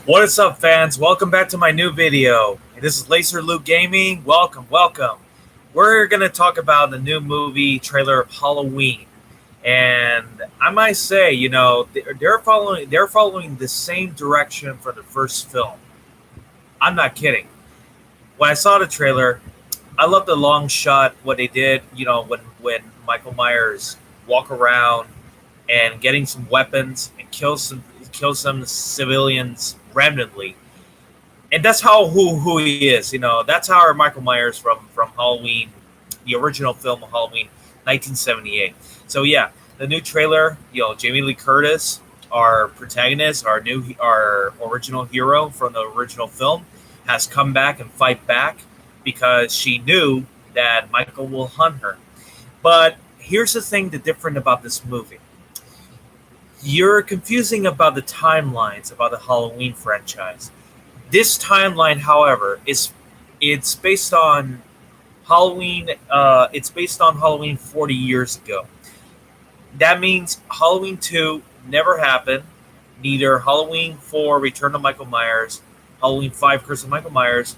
What is up, fans? Welcome back to my new video. This is Laser Luke Gaming. Welcome. We're gonna talk about the new movie trailer of Halloween, and I might say, they're following the same direction for the first film. I'm not kidding. When I saw the trailer, I love the long shot. What they did, when Michael Myers walk around and getting some weapons and kill some civilians randomly, and that's how who he is. That's how our Michael Myers from Halloween, the original film of Halloween, 1978. So yeah, the new trailer. Jamie Lee Curtis, our protagonist, our original hero from the original film, has come back and fight back because she knew that Michael will hunt her. But here's the thing: the different about this movie. You're confusing about the timelines about the Halloween franchise. This timeline, however, is it's based on Halloween. It's based on Halloween 40 years ago. That means Halloween 2 never happened. Neither Halloween 4 Return of Michael Myers, Halloween 5 Curse of Michael Myers,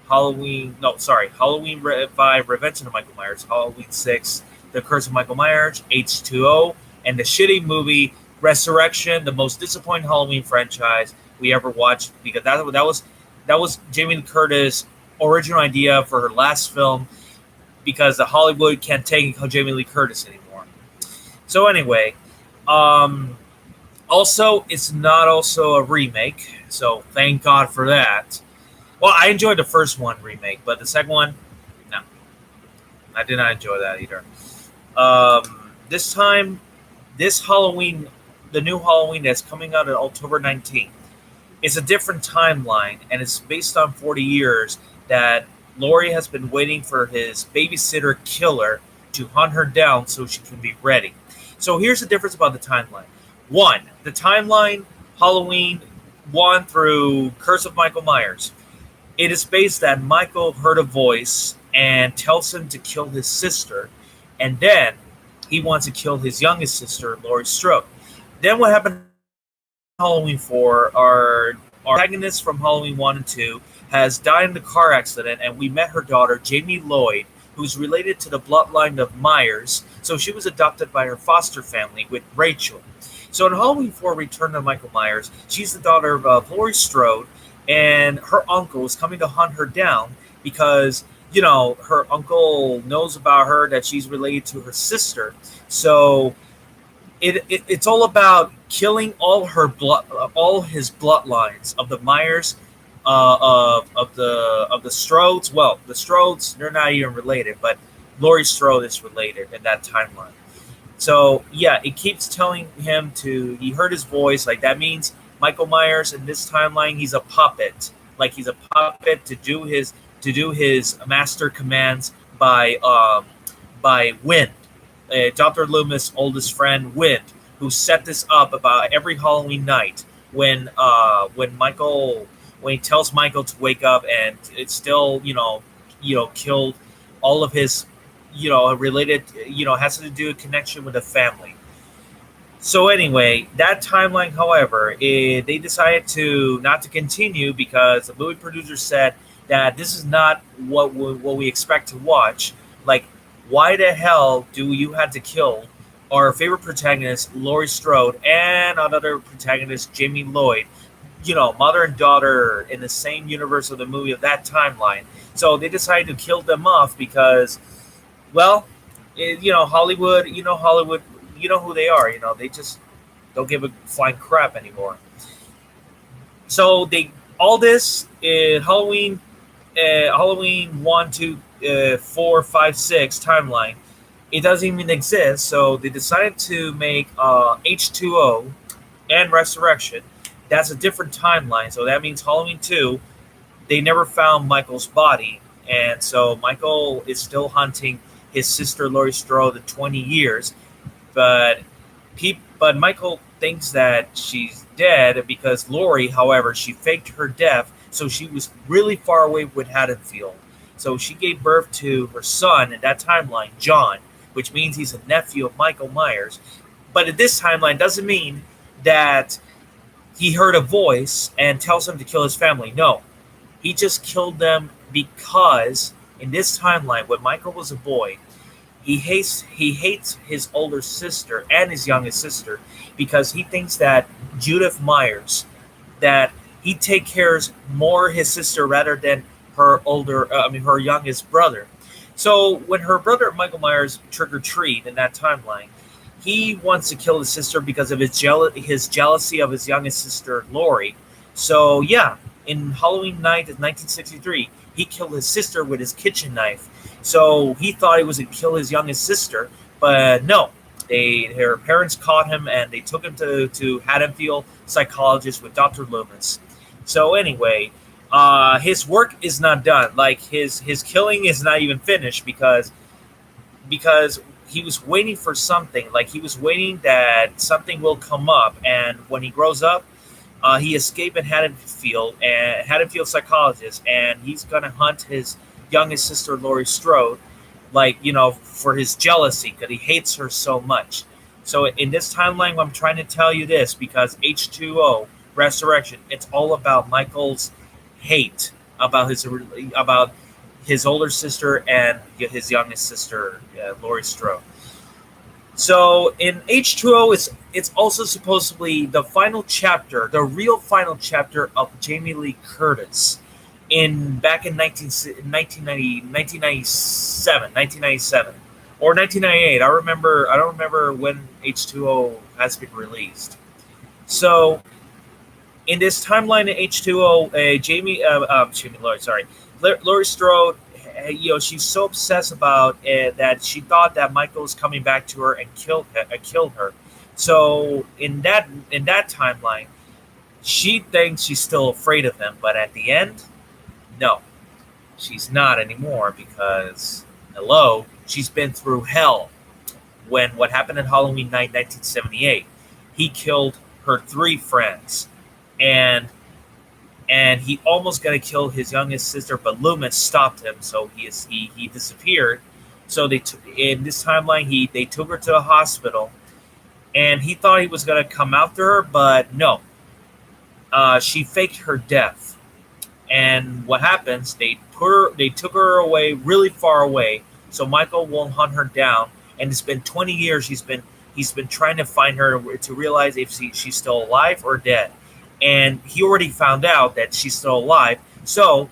Halloween 5 Revenge of Michael Myers, Halloween 6 The Curse of Michael Myers, H2O, and the shitty movie Resurrection, the most disappointing Halloween franchise we ever watched, because that was Jamie Lee Curtis' original idea for her last film, because the Hollywood can't take Jamie Lee Curtis anymore. So anyway, also it's not also a remake, so thank God for that. Well, I enjoyed the first one remake, but the second one, no, I did not enjoy that either. This time, this Halloween, the new Halloween that's coming out on October 19th, it's a different timeline, and it's based on 40 years that Laurie has been waiting for his babysitter killer to hunt her down so she can be ready. So here's the difference about the timeline. One, the timeline, Halloween 1 through Curse of Michael Myers. It is based that Michael heard a voice and tells him to kill his sister, and then he wants to kill his youngest sister, Laurie Strode. Then what happened in Halloween 4, our protagonist from Halloween 1 and 2 has died in a car accident, and we met her daughter, Jamie Lloyd, who's related to the bloodline of Myers, so she was adopted by her foster family with Rachel. So in Halloween 4, Return of Michael Myers, she's the daughter of Laurie Strode, and her uncle is coming to hunt her down because, her uncle knows about her, that she's related to her sister. So it's all about killing all his bloodlines of the Myers, of the Strodes. Well, the Strodes, they're not even related, but Laurie Strode is related in that timeline. So yeah, it keeps telling him he heard his voice, like that means Michael Myers in this timeline, he's a puppet, like he's a puppet to do his master commands by Wind, Dr. Loomis' oldest friend, Wind, who set this up about every Halloween night when he tells Michael to wake up, and it's still killed all of his related, has to do a connection with the family. So anyway, that timeline, however, they decided not to continue because the movie producer said that this is not what we expect to watch. Like, why the hell do you have to kill our favorite protagonist, Laurie Strode, and another protagonist, Jamie Lloyd, mother and daughter in the same universe of the movie of that timeline? So they decided to kill them off because, well, Hollywood, you know who they are. They just don't give a flying crap anymore. So all this in Halloween 1, 2, 4, 5, 6 timeline, it doesn't even exist. So they decided to make H2O and Resurrection. That's a different timeline. So that means Halloween 2, they never found Michael's body, and so Michael is still hunting his sister Laurie Strode in 20 years. But Michael thinks that she's dead because Laurie, however, she faked her death, so she was really far away with Haddonfield. So she gave birth to her son in that timeline, John, which means he's a nephew of Michael Myers. But in this timeline, doesn't mean that he heard a voice and tells him to kill his family. No, he just killed them because in this timeline, when Michael was a boy, he hates his older sister and his youngest sister because he thinks that Judith Myers, that he take cares more his sister rather than her her youngest brother. So when her brother Michael Myers trick or treat in that timeline, he wants to kill his sister because of his jealousy of his youngest sister Lori. So yeah, in Halloween night of 1963, he killed his sister with his kitchen knife. So he thought he was going to kill his youngest sister, but no. Her parents caught him and they took him to Haddonfield psychologist with Dr. Loomis. So anyway, his work is not done. Like his killing is not even finished because he was waiting for something. Like he was waiting that something will come up, and when he grows up, he escaped in Haddonfield psychologist, and he's gonna hunt his youngest sister Laurie Strode, like for his jealousy because he hates her so much. So in this timeline, I'm trying to tell you this because H2O Resurrection, it's all about Michael's hate about his older sister and his youngest sister, Laurie Strode. So in H2O, it's also supposedly the final chapter, the real final chapter of Jamie Lee Curtis in back in 1997 or 1998. I don't remember when H2O has been released. So in this timeline in H2O, Jamie Lloyd, sorry, Laurie Strode, she's so obsessed about that she thought that Michael was coming back to her and killed her. So in that timeline, she thinks she's still afraid of him, but at the end, no, she's not anymore because hello, she's been through hell. When what happened in Halloween night, 1978, he killed her three friends, and he almost got to kill his youngest sister, but Loomis stopped him, so he disappeared. So in this timeline, they took her to the hospital, and he thought he was going to come after her, but no, she faked her death. And what happens? They took her away, really far away, so Michael won't hunt her down. And it's been 20 years. He's been trying to find her to realize if she's still alive or dead. And he already found out that she's still alive. So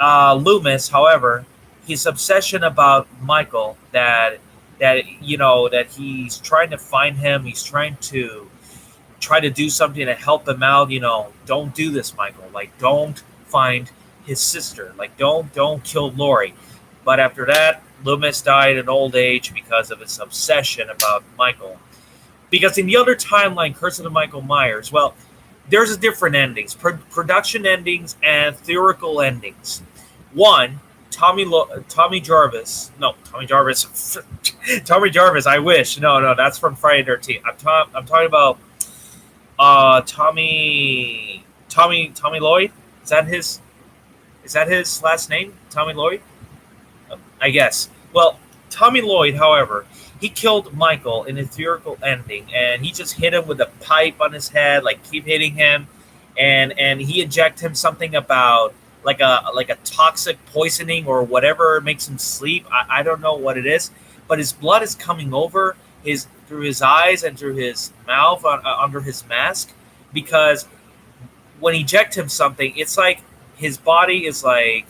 Loomis, however, his obsession about Michael, that he's trying to find him, he's trying to do something to help him out. Don't do this, Michael. Like, don't find his sister. Like, don't kill Lori. But after that, Loomis died in old age because of his obsession about Michael. Because in the other timeline, Curse of the Michael Myers, well, there's different endings, production endings and theoretical endings. One, Tommy Jarvis. Tommy Jarvis. I wish. No, that's from Friday the 13th. I'm talking about Tommy Lloyd. Is that his last name? Tommy Lloyd? I guess. Well, Tommy Lloyd, however, he killed Michael in a theoretical ending, and he just hit him with a pipe on his head, like keep hitting him, and he injected him something about like a toxic poisoning or whatever makes him sleep. I don't know what it is, but his blood is coming over through his eyes and through his mouth under his mask, because when he inject him something, it's like his body is like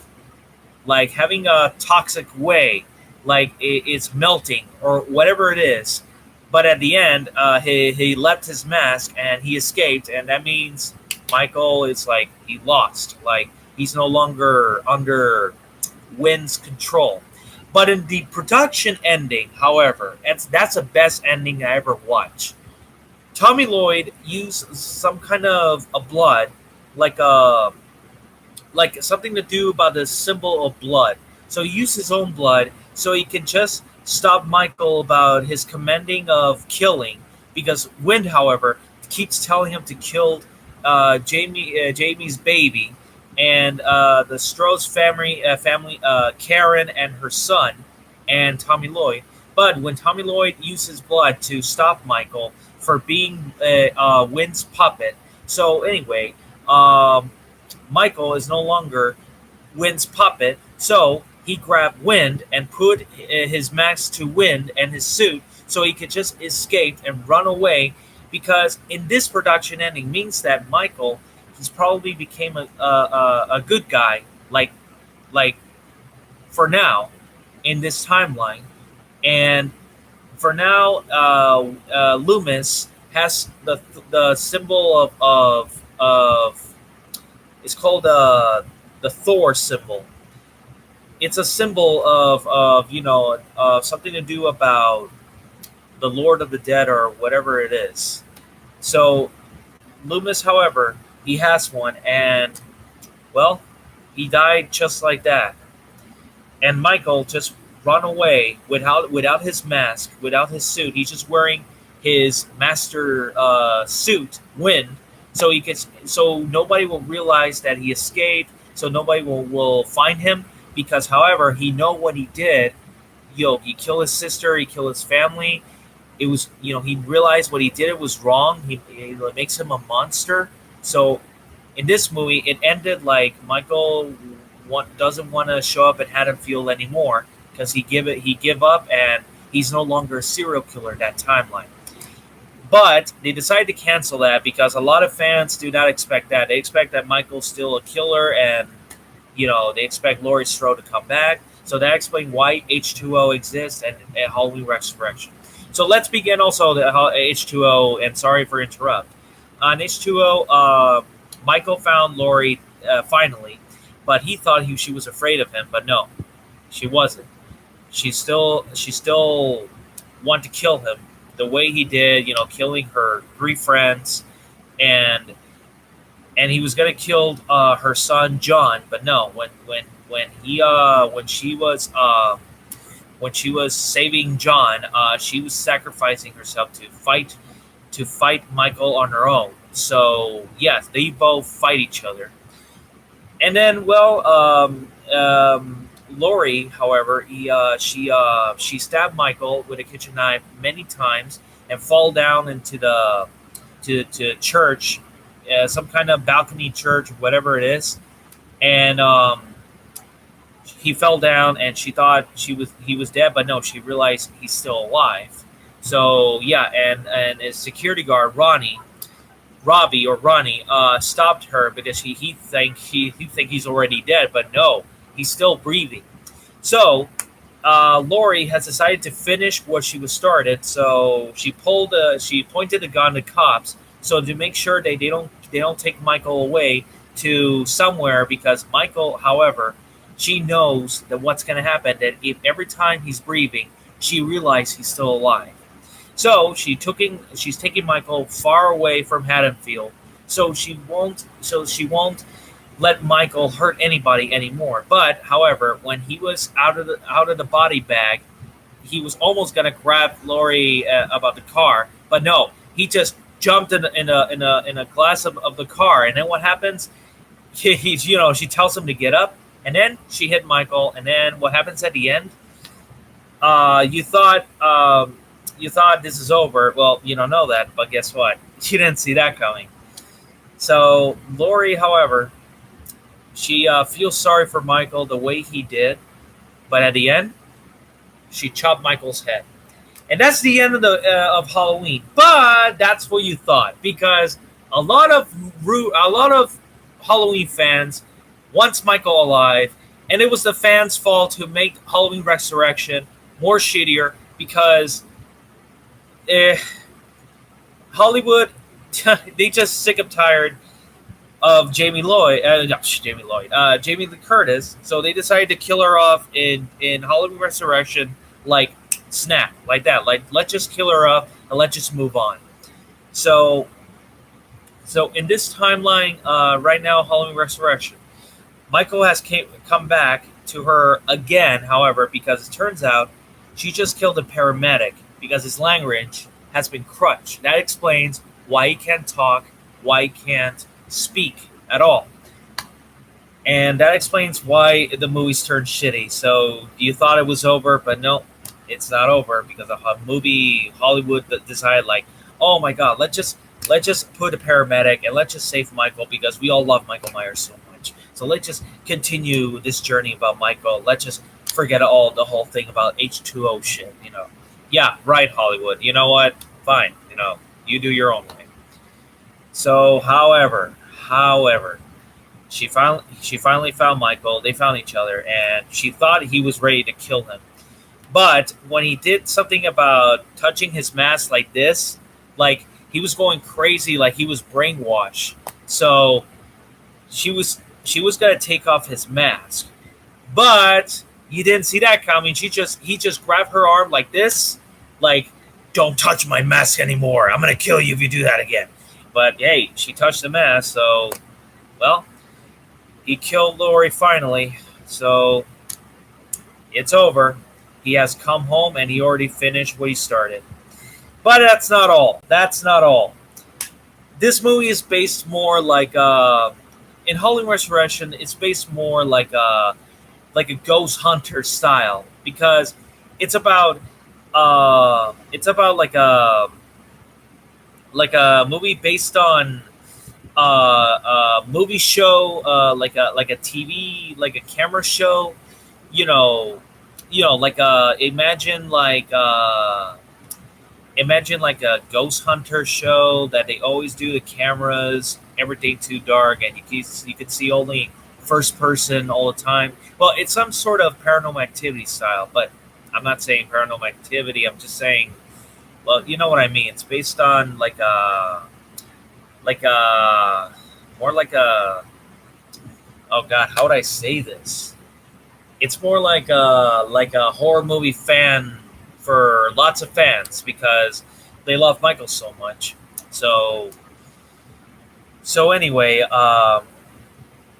having a toxic way, like it's melting or whatever it is. But at the end, he left his mask and he escaped, and that means Michael is like he lost, like he's no longer under Wynn's control. But in the production ending, however, that's the best ending I ever watched. Tommy Lloyd used some kind of a blood, like something to do about the symbol of blood. So he used his own blood so he can just stop Michael about his commanding of killing, because Wynn, however, keeps telling him to kill Jamie's baby and the Stroh's family, Karen and her son, and Tommy Lloyd. But when Tommy Lloyd used his blood to stop Michael for being Wynn's puppet, So anyway, um, Michael is no longer Wind's puppet, so he grabbed Wind and put his mask to Wind and his suit so he could just escape and run away. Because in this production ending means that Michael, he's probably became a good guy, like for now in this timeline, and for now, Loomis has the symbol of it's called the Thor symbol. It's a symbol of something to do about the Lord of the Dead or whatever it is. So Loomis, however, he has one, and well, he died just like that. And Michael just run away without his mask, without his suit. He's just wearing his master suit, Wind, so nobody will realize that he escaped. So nobody will find him because, however, he know what he did. He killed his sister, he killed his family. It was he realized what he did it was wrong. It makes him a monster. So in this movie, it ended like Michael doesn't want to show up at Haddonfield anymore because he give up and he's no longer a serial killer in that timeline. But they decided to cancel that because a lot of fans do not expect that. They expect that Michael's still a killer, and they expect Laurie Strode to come back. So that explains why H2O exists and Halloween Resurrection. So let's begin also the H2O, and sorry for interrupt. On H2O, Michael found Laurie finally, but he thought she was afraid of him, but no, she wasn't. She still wanted to kill him the way he did, killing her three friends, and he was gonna kill her son John, but no, when she was saving John, she was sacrificing herself to fight Michael on her own. So yes, they both fight each other. And then, Lori, however, she stabbed Michael with a kitchen knife many times and fall down into the to church, some kind of balcony church, whatever it is, and he fell down, and she thought he was dead, but no, she realized he's still alive. So yeah, and his security guard Ronnie, stopped her because he think he's already dead, but no, he's still breathing. So Lori has decided to finish what she was started. So she pointed the gun to cops, so to make sure they don't take Michael away to somewhere, because Michael, however, she knows that what's going to happen, that if every time he's breathing, she realizes he's still alive. So she's taking Michael far away from Haddonfield, so she won't let Michael hurt anybody anymore. But however, when he was out of the body bag, he was almost gonna grab Laurie about the car, but no, he just jumped in a glass of the car, and then what happens? She tells him to get up, and then she hit Michael, and then what happens at the end? You thought. You thought this is over. Well, you don't know that, but guess what? You didn't see that coming. So Laurie, however, she feels sorry for Michael the way he did, but at the end, she chopped Michael's head, and that's the end of Halloween. But that's what you thought, because a lot of Halloween fans wants Michael alive, and it was the fans' fault to make Halloween Resurrection more shittier because. Hollywood, they just sick of tired of Jamie Lee Curtis, so they decided to kill her off in Halloween Resurrection, like snap, like that, like let's just kill her off and let's just move on. So in this timeline, right now, Halloween Resurrection, Michael has come back to her again, however, because it turns out she just killed a paramedic because his language has been crushed. That explains why he can't talk, why he can't speak at all. And that explains why the movies turned shitty. So you thought it was over, but no, it's not over, because the movie Hollywood decided, like, oh my god, let's just put a paramedic and let's just save Michael because we all love Michael Myers so much. So let's just continue this journey about Michael. Let's just forget all the whole thing about H2O shit. Yeah, right, Hollywood. You know what? Fine. You do your own way. So, however, she finally found Michael. They found each other, and she thought he was ready to kill him. But when he did something about touching his mask like this, like he was going crazy, like he was brainwashed. So she was gonna take off his mask, but you didn't see that coming. He just grabbed her arm like this, like don't touch my mask anymore. I'm gonna kill you if you do that again. But hey, she touched the mask, so well, he killed Lori finally. So it's over. He has come home and he already finished what he started. But that's not all. That's not all. This movie is based more like in Halloween Resurrection. It's based more like a ghost hunter style because it's about like a movie based on a movie show, like a TV, like a camera show. You know, like imagine like a ghost hunter show that they always do the cameras everything too dark and you could see only first person all the time. Well, it's some sort of paranormal activity style, but I'm not saying paranormal activity. I'm just saying, well, you know what I mean. It's based on like a more like a, oh god, how would I say this? It's more like a horror movie fan for lots of fans because they love Michael so much. So anyway,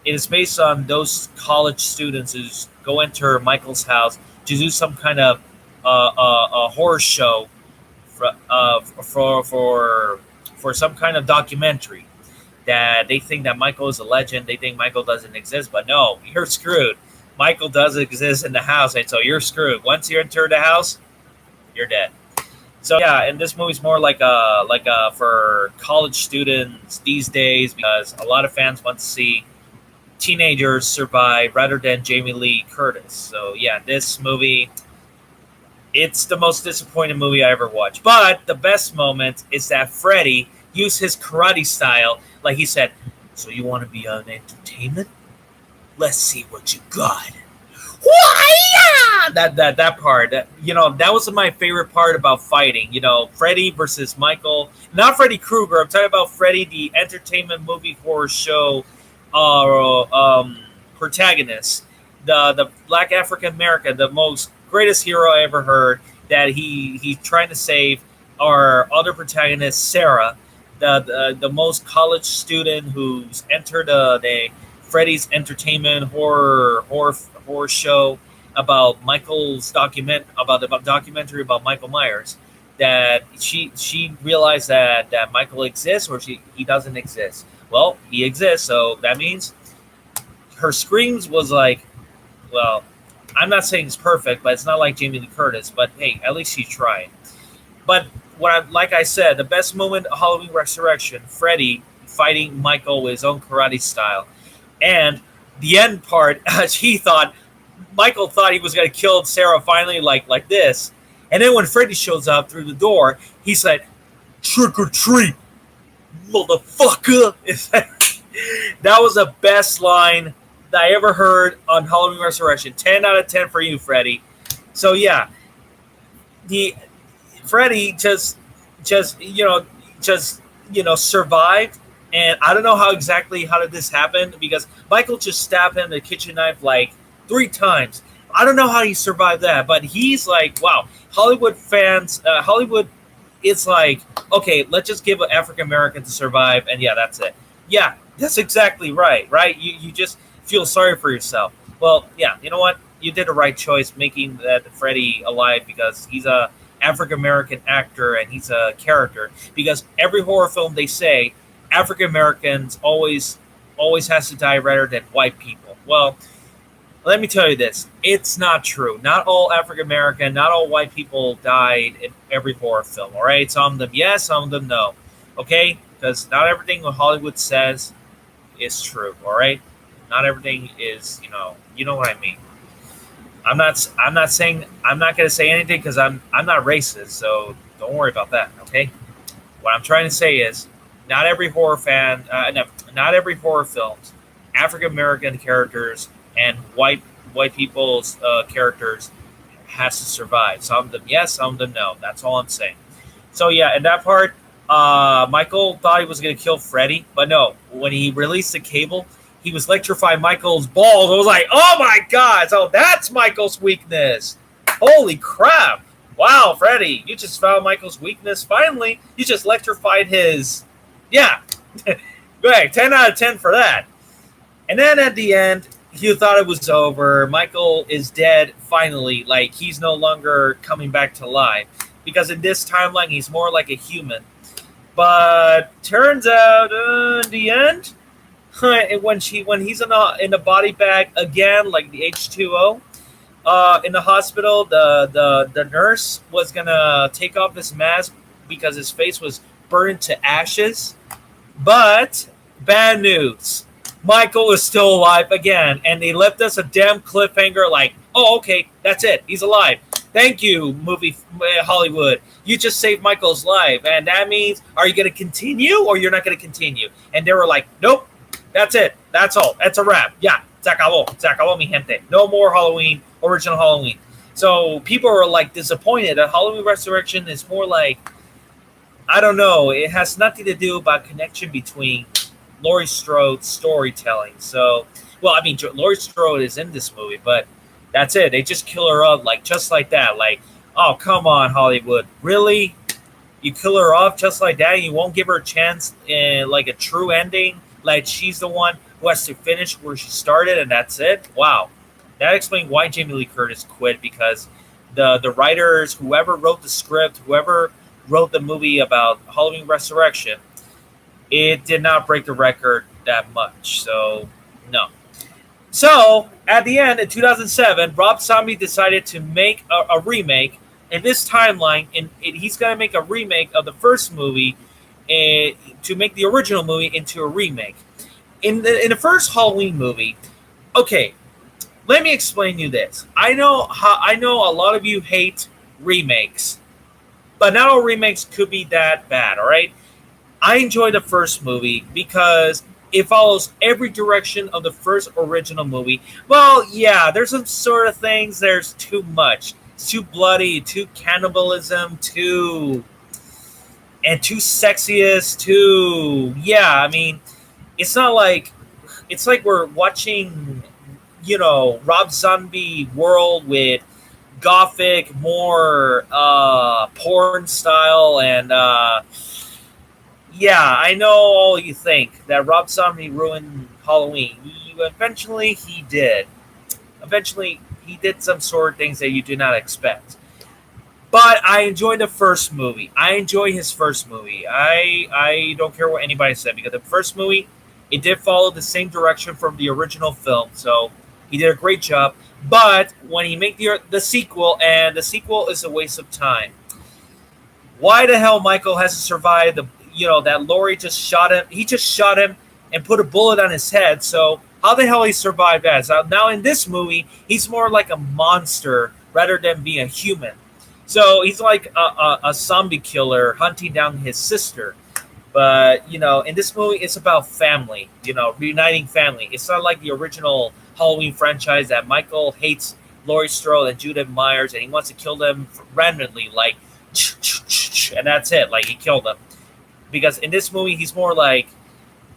it is based on those college students who go enter Michael's house to do some kind of a horror show for some kind of documentary that they think that Michael is a legend. They think Michael doesn't exist, but no, you're screwed. Michael does exist in the house, and so you're screwed. Once you enter the house, you're dead. So yeah, and this movie's more like a for college students these days because a lot of fans want to see teenagers survive rather than Jamie Lee Curtis. So yeah, this movie, it's the most disappointing movie I ever watched. But the best moment is that Freddy used his karate style, like he said, "So you want to be on entertainment? Let's see what you got." Why? That part, that was my favorite part about fighting. Freddy versus Michael, not Freddy Krueger. I'm talking about Freddy, the entertainment movie horror show protagonist, the Black African American, the most greatest hero I ever heard. That he's trying to save our other protagonist, Sarah, the most college student who's entered the Freddy's entertainment horror show about Michael's about documentary about Michael Myers. That she realized that Michael exists or he doesn't exist. Well, he exists, so that means her screams was like, well, I'm not saying it's perfect, but it's not like Jamie Lee Curtis. But hey, at least she tried. But like I said, the best moment of Halloween Resurrection, Freddy fighting Michael with his own karate style. And the end part, Michael thought he was going to kill Sarah finally like this. And then when Freddy shows up through the door, he said, "Trick or treat, motherfucker." That was the best line that I ever heard on Halloween Resurrection. 10 out of 10 for you, Freddy. So yeah, the Freddy just survived. And I don't know how did this happen because Michael just stabbed him with a kitchen knife like 3 times. I don't know how he survived that, but he's like, wow, Hollywood fans, Hollywood, it's like, okay, let's just give an African American to survive, and yeah, that's it. Yeah, that's exactly right? You just feel sorry for yourself. Well, yeah, you know what? You did the right choice making that Freddy alive because he's a African American actor and he's a character. Because every horror film they say African Americans always has to die rather than white people. Well, let me tell you this. It's not true. Not all African American, not all white people died in every horror film, all right? Some of them yes, some of them no. Okay? because not everything what Hollywood says is true. All right, not everything is you know what I mean. I'm not saying I'm not going to say anything because I'm not racist, so don't worry about that. Okay, what I'm trying to say is not every horror fan, no, not every horror films, African American characters and white people's characters has to survive. Some of them yes, some of them no. That's all I'm saying. So yeah, in that part, Michael thought he was going to kill Freddy, but no. When he released the cable, he was electrifying Michael's balls. I was like, oh my god! So that's Michael's weakness. Holy crap! Wow, Freddy, you just found Michael's weakness. Finally, you just electrified his. Yeah, good. 10 out of 10 for that. And then at the end, you thought it was over. Michael is dead finally. Like he's no longer coming back to life because in this timeline he's more like a human. But turns out in the end, when he's in a body bag again, like the H2O, in the hospital, the nurse was gonna take off his mask because his face was burned to ashes. But bad news. Michael is still alive again, and they left us a damn cliffhanger like, oh, okay, that's it. He's alive. Thank you, movie Hollywood. You just saved Michael's life. And that means, are you going to continue or you're not going to continue? And they were like, nope, that's it. That's all. That's a wrap. Yeah, se acabó. Se acabó, mi gente. No more Halloween, original Halloween. So people are like disappointed that Halloween Resurrection is more like, I don't know. It has nothing to do about connection between Laurie Strode's storytelling. So, well, I mean, Laurie Strode is in this movie, but that's it. They just kill her off just like that. Like, oh, come on, Hollywood. Really? You kill her off just like that and you won't give her a chance in like a true ending? Like she's the one who has to finish where she started and that's it? Wow. That explains why Jamie Lee Curtis quit because the writers, whoever wrote the script, whoever wrote the movie about Halloween Resurrection, it did not break the record that much. So, no. So, at the end, in 2007, Rob Zombie decided to make a remake. In this timeline, he's going to make a remake of the first movie to make the original movie into a remake. In the first Halloween movie, okay, let me explain you this. I know a lot of you hate remakes, but not all remakes could be that bad, all right? I enjoy the first movie because it follows every direction of the first original movie. Well, yeah, there's some sort of things. There's too much. It's too bloody, too cannibalism, too sexiest, too. Yeah, I mean, it's not like it's like we're watching, Rob Zombie world with gothic, more porn style and. Yeah, I know all you think that Rob Zombie ruined Halloween. Eventually, he did. Eventually, he did some sort of things that you do not expect. But I enjoy the first movie. I enjoy his first movie. I don't care what anybody said because the first movie, it did follow the same direction from the original film. So he did a great job. But when he made the sequel, and the sequel is a waste of time. Why the hell Michael has to survive that Laurie just shot him. He just shot him and put a bullet on his head. So how the hell he survived that? So now in this movie, he's more like a monster rather than being a human. So he's like a zombie killer hunting down his sister. But, in this movie, it's about family, reuniting family. It's not like the original Halloween franchise that Michael hates Laurie Strode and Judith Myers and he wants to kill them randomly, like, and that's it. Like, he killed them. Because in this movie, he's more like,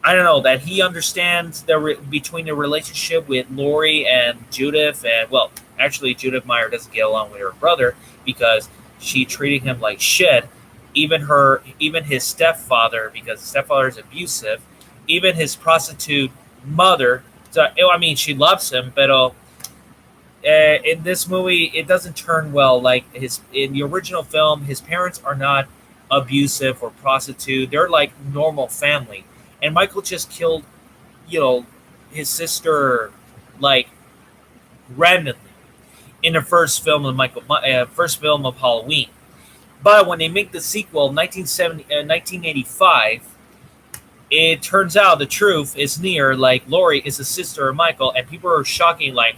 I don't know, that he understands between the relationship with Laurie and Judith. And, well, actually, Judith Meyer doesn't get along with her brother because she treated him like shit. Even his stepfather, because the stepfather is abusive. Even his prostitute mother. So, I mean, she loves him, but in this movie, it doesn't turn well. Like, in the original film, his parents are not abusive or prostitute. They're like normal family. And Michael just killed, his sister like randomly in the first film of first film of Halloween. But when they make the sequel, 1985, it turns out the truth is near. Like Lori is the sister of Michael, and people are shocking. Like,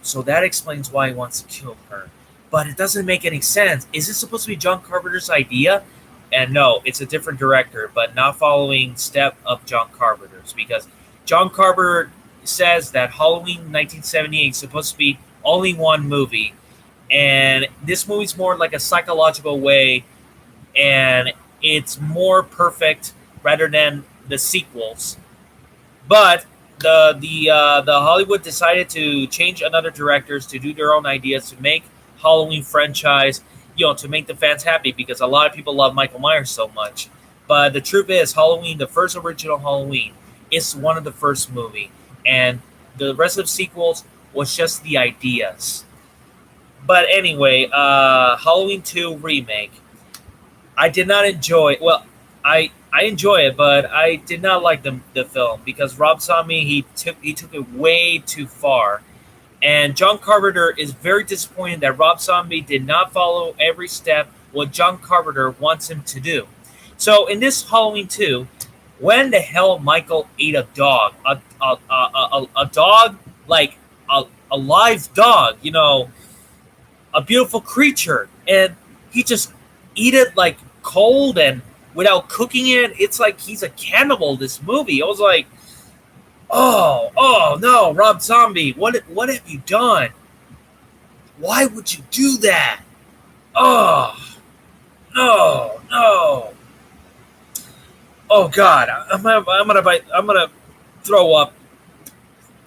so that explains why he wants to kill her. But it doesn't make any sense. Is this supposed to be John Carpenter's idea? And no, it's a different director, but not following step of John Carpenter's because John Carpenter says that Halloween 1978 is supposed to be only one movie, and this movie's more like a psychological way, and it's more perfect rather than the sequels. But the Hollywood decided to change another directors to do their own ideas to make Halloween franchise, to make the fans happy because a lot of people love Michael Myers so much. But the truth is, Halloween, the first original Halloween, is one of the first movie, and the rest of the sequels was just the ideas. But anyway, Halloween 2 remake. I did not enjoy. Well, I enjoy it, but I did not like the film because Rob Zombie he took it way too far, and John Carpenter is very disappointed that Rob Zombie did not follow every step what John Carpenter wants him to do. So in this Halloween 2, when the hell Michael ate a dog, a dog like a live dog, a beautiful creature, and he just eat it like cold and without cooking it. It's like he's a cannibal. This movie, I was like, oh no, Rob Zombie, what have you done? Why would you do that? Oh no. Oh God, I'm gonna throw up.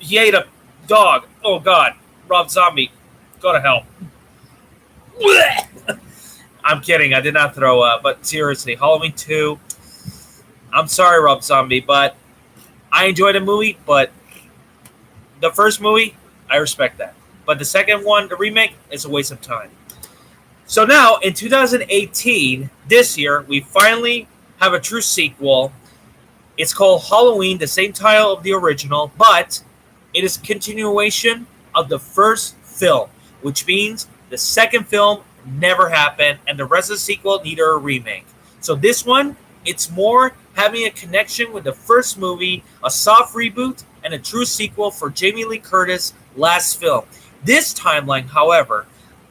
He ate a dog. Oh God, Rob Zombie, go to hell. I'm kidding. I did not throw up, but seriously, Halloween 2. I'm sorry, Rob Zombie, but I enjoyed the movie. But the first movie, I respect that. But the second one, the remake, is a waste of time. So now, in 2018, this year, we finally have a true sequel. It's called Halloween, the same title of the original, but it is a continuation of the first film, which means the second film never happened, and the rest of the sequel neither a remake. So this one, it's more having a connection with the first movie, a soft reboot, and a true sequel for Jamie Lee Curtis' last film. This timeline, however,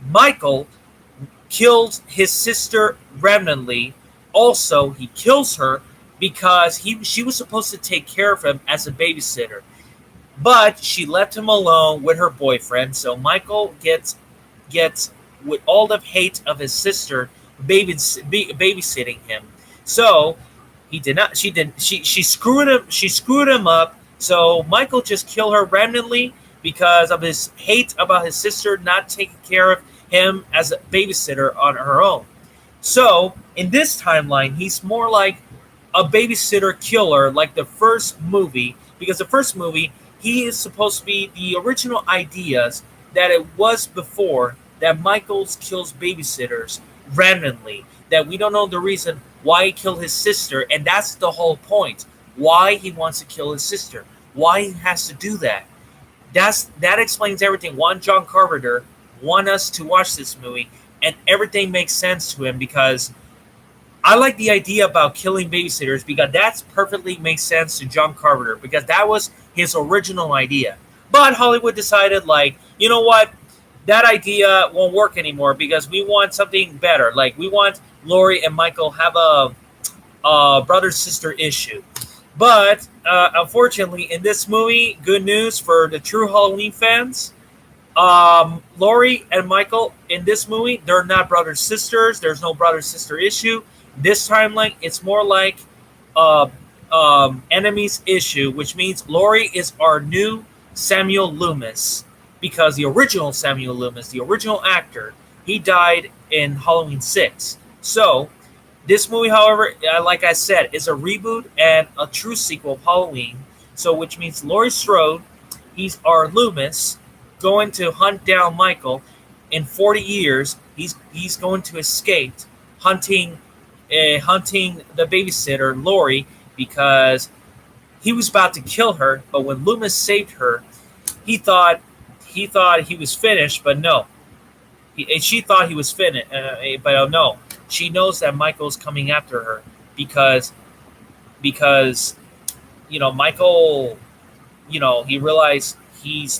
Michael killed his sister randomly. Also, he kills her because she was supposed to take care of him as a babysitter. But she left him alone with her boyfriend, so Michael gets with all the hate of his sister babysitting him. So he did not. She screwed him. She screwed him up. So Michael just killed her randomly because of his hate about his sister not taking care of him as a babysitter on her own. So in this timeline, he's more like a babysitter killer, like the first movie, because the first movie he is supposed to be the original ideas that it was before, that Michaels kills babysitters randomly, that we don't know the reason why he killed his sister, and that's the whole point. Why he wants to kill his sister. Why he has to do that. That explains everything. John Carpenter want us to watch this movie, and everything makes sense to him because I like the idea about killing babysitters because that perfectly makes sense to John Carpenter because that was his original idea. But Hollywood decided, like, you know what? That idea won't work anymore because we want something better. Like, we want Laurie and Michael have a brother-sister issue. But unfortunately, in this movie, good news for the true Halloween fans, Laurie and Michael in this movie, they're not brother-sisters. There's no brother-sister issue. This timeline, it's more like enemies issue, which means Laurie is our new Samuel Loomis. Because the original Samuel Loomis, the original actor, he died in Halloween 6. So, this movie, however, like I said, is a reboot and a true sequel of Halloween. So, which means Laurie Strode, he's our Loomis, going to hunt down Michael. In 40 years, he's going to escape hunting the babysitter, Laurie, because he was about to kill her. But when Loomis saved her, he thought he was finished, but no. She thought he was finished, but no. She knows that Michael's coming after her because because Michael, he realized he's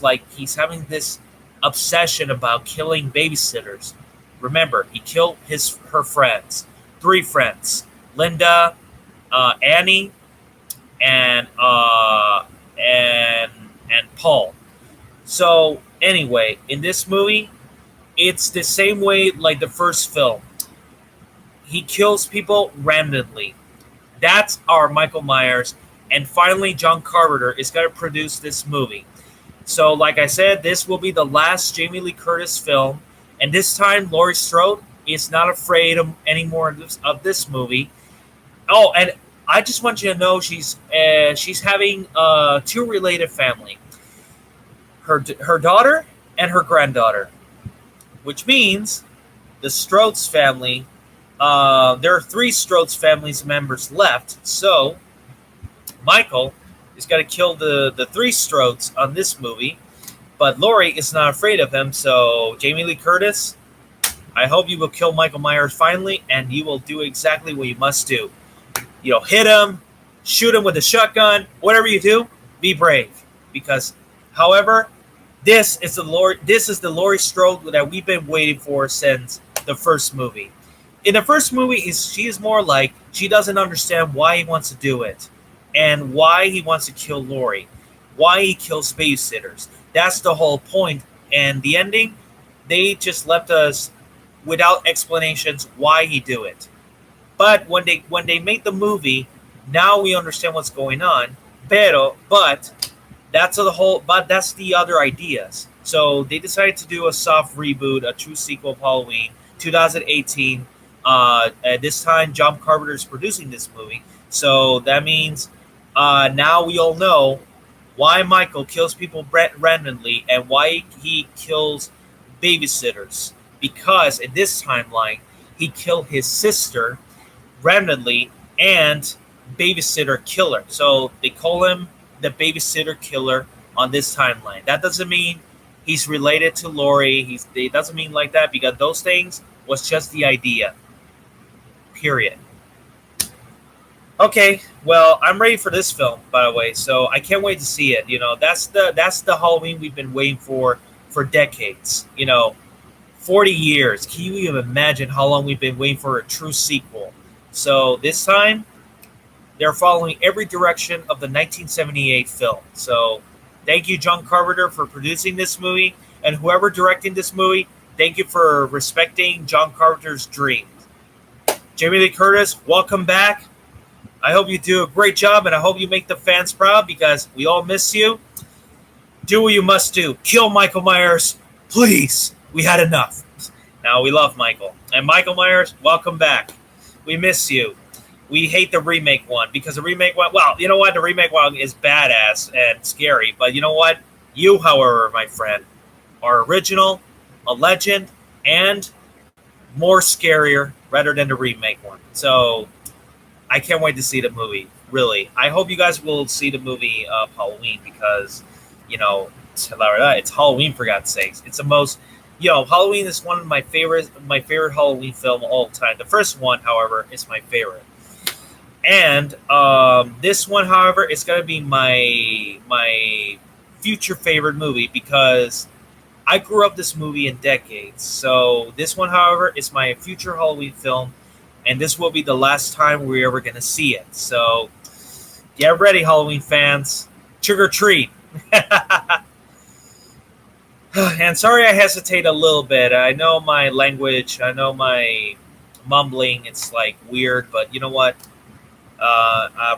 having this obsession about killing babysitters. Remember, he killed her friends, three friends: Linda, Annie, and and Paul. So anyway, in this movie, it's the same way like the first film. He kills people randomly. That's our Michael Myers. And finally, John Carpenter is going to produce this movie. So, like I said, this will be the last Jamie Lee Curtis film. And this time, Laurie Strode is not afraid anymore of this movie. Oh, and I just want you to know she's having two related family. Her daughter and her granddaughter, which means the Strodes family. There are three Strodes families members left, so Michael is going to kill the three Strodes on this movie, but Laurie is not afraid of him. So Jamie Lee Curtis, I hope you will kill Michael Myers finally, and you will do exactly what you must do. Hit him, shoot him with a shotgun, whatever you do, be brave. Because, however, this is the Laurie Strode that we've been waiting for since the first movie. In the first movie, she is more like she doesn't understand why he wants to do it, and why he wants to kill Laurie, why he kills babysitters. That's the whole point. And the ending, they just left us without explanations why he do it. But when they made the movie, now we understand what's going on. But that's the other ideas. So they decided to do a soft reboot, a true sequel of Halloween, 2018. This time, John Carpenter is producing this movie. So that means now we all know why Michael kills people randomly and why he kills babysitters. Because in this timeline, he killed his sister randomly and babysitter killer. So they call him the babysitter killer on this timeline. That doesn't mean he's related to Laurie. It doesn't mean like that, because those things was just the idea. Period. Okay, well, I'm ready for this film, by the way, so I can't wait to see it. That's the Halloween we've been waiting for decades. 40 years. Can you even imagine how long we've been waiting for a true sequel? So this time, they're following every direction of the 1978 film. So thank you, John Carpenter, for producing this movie, and whoever directing this movie, thank you for respecting John Carpenter's dream. Jamie Lee Curtis, welcome back. I hope you do a great job, and I hope you make the fans proud, because we all miss you. Do what you must do. Kill Michael Myers, please. We had enough. Now we love Michael. And Michael Myers, welcome back. We miss you. We hate the remake one, because the remake one, well, you know what? The remake one is badass and scary. But you know what? You, however, my friend, are original, a legend, and more scarier rather than the remake one. So I can't wait to see the movie, really. I hope you guys will see the movie of Halloween, because, it's Halloween, for God's sakes. It's the most, Halloween is one of my favorite Halloween film of all time. The first one, however, is my favorite. And this one, however, is going to be my future favorite movie, because I grew up this movie in decades. So this one, however, is my future Halloween film, and this will be the last time we're ever going to see it. So get ready, Halloween fans. Trick or treat. And sorry I hesitate a little bit. I know my language, I know my mumbling, it's like weird, but you know what?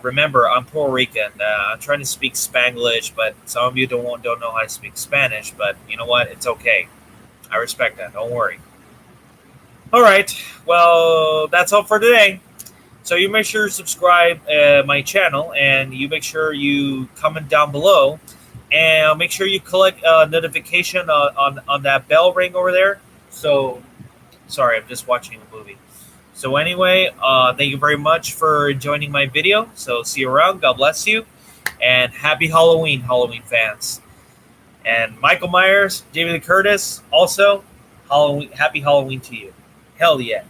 Remember, I'm Puerto Rican. I'm trying to speak Spanglish, but some of you don't know how to speak Spanish, but you know what? It's okay. I respect that. Don't worry. All right. Well, that's all for today. So you make sure to subscribe my channel, and you make sure you comment down below, and make sure you collect a notification on that bell ring over there. So, sorry, I'm just watching a movie. So anyway, thank you very much for joining my video. So see you around. God bless you, and happy Halloween, Halloween fans. And Michael Myers, Jamie Lee Curtis, also, happy Halloween to you. Hell yeah.